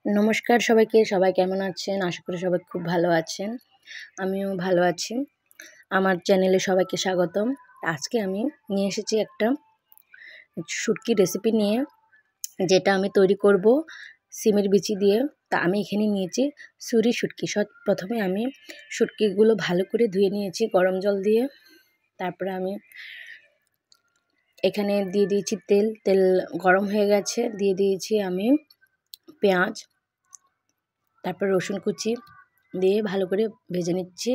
নমস্কার সবাইকে। সবাই কেমন আছেন? আশা করি সবাই খুব ভালো আছেন। আমিও ভালো আছি। আমার চ্যানেলে সবাইকে স্বাগতম। আজকে আমি নিয়ে এসেছি একটা শুটকি রেসিপি নিয়ে, যেটা আমি তৈরি করব সিমের বিচি দিয়ে। তা আমি এখানে নিয়েছি সুরি শুটকি। প্রথমে আমি শুটকিগুলো ভালো করে ধুয়ে নিয়েছি গরম জল দিয়ে। তারপরে আমি এখানে দিয়ে দিয়েছি তেল গরম হয়ে গেছে। দিয়ে দিয়েছি আমি পেঁয়াজ, তারপর রসুন কুচি দিয়ে ভালো করে ভেজে নিচ্ছি।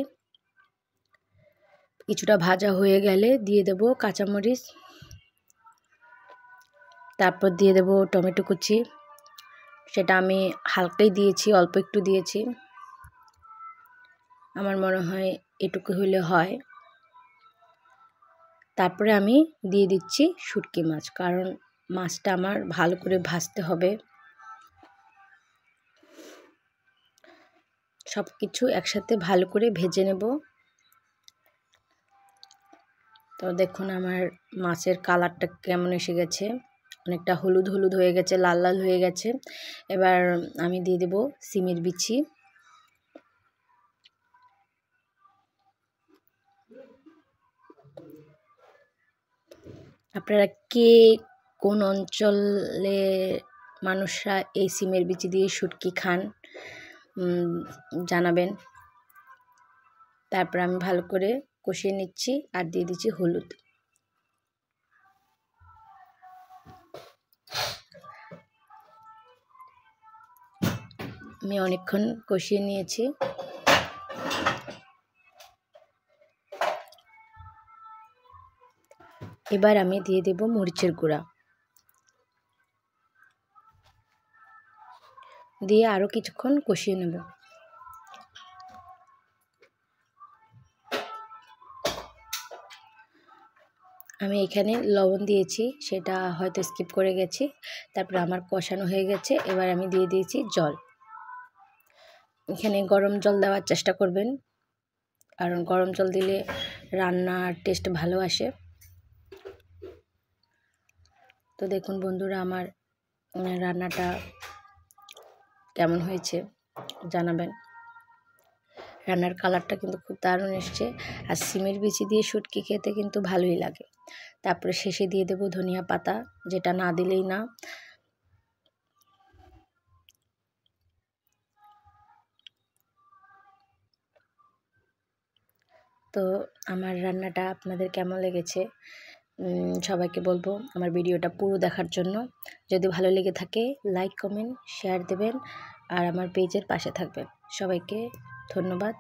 কিছুটা ভাজা হয়ে গেলে দিয়ে দেব কাঁচামরিচ, তারপর দিয়ে দেব টমেটো কুচি। সেটা আমি হালকাই দিয়েছি, অল্প একটু দিয়েছি, আমার মনে হয় এটুকু হলে হয়। তারপরে আমি দিয়ে দিচ্ছি শুটকি মাছ, কারণ মাছটা আমার ভালো করে ভাজতে হবে। সব কিছু একসাথে ভালো করে ভেজে নেব। তো দেখুন আমার মাছের কালারটা কেমন এসে গেছে, অনেকটা হলুদ হলুদ হয়ে গেছে, লাল লাল হয়ে গেছে। এবার আমি দিয়ে দেব সিমের বিচি। আপনারা কে কোন অঞ্চলে মানুষরা এই সিমের বিচি দিয়ে শুটকি খান জানাবেন। তারপর আমি ভালো করে কষিয়ে নিচ্ছি আর দিয়ে দিচ্ছি হলুদ। আমি অনেকক্ষণ কষিয়ে নিয়েছি। এবার আমি দিয়ে দেব মরিচের গুঁড়া, দিয়ে আরও কিছুক্ষণ কষিয়ে নেব। আমি এখানে লবণ দিয়েছি, সেটা হয়তো স্কিপ করে গেছি। তারপর আমার কষানো হয়ে গেছে। এবার আমি দিয়ে দিয়েছি জল। এখানে গরম জল দেওয়ার চেষ্টা করবেন, কারণ গরম জল দিলে রান্নার টেস্ট ভালো আসে। তো দেখুন বন্ধুরা, আমার রান্নাটা কেমন হয়েছে জানাবেন। রান্নার কালারটা কিন্তু খুব দারুণ এসছে। আর সিমের বিচি দিয়ে শুটকি খেতে কিন্তু ভালোই লাগে। তারপরে শেষে দিয়ে দেব ধনিয়া পাতা, যেটা না দিলেই না। তো আমার রান্নাটা আপনাদের কেমন লেগেছে সবাইকে বলবো আমার ভিডিওটা পুরো দেখার জন্য। যদি ভালো লেগে থাকে লাইক কমেন্ট শেয়ার দেবেন, আর আমার পেজের পাশে থাকবেন। সবাইকে ধন্যবাদ।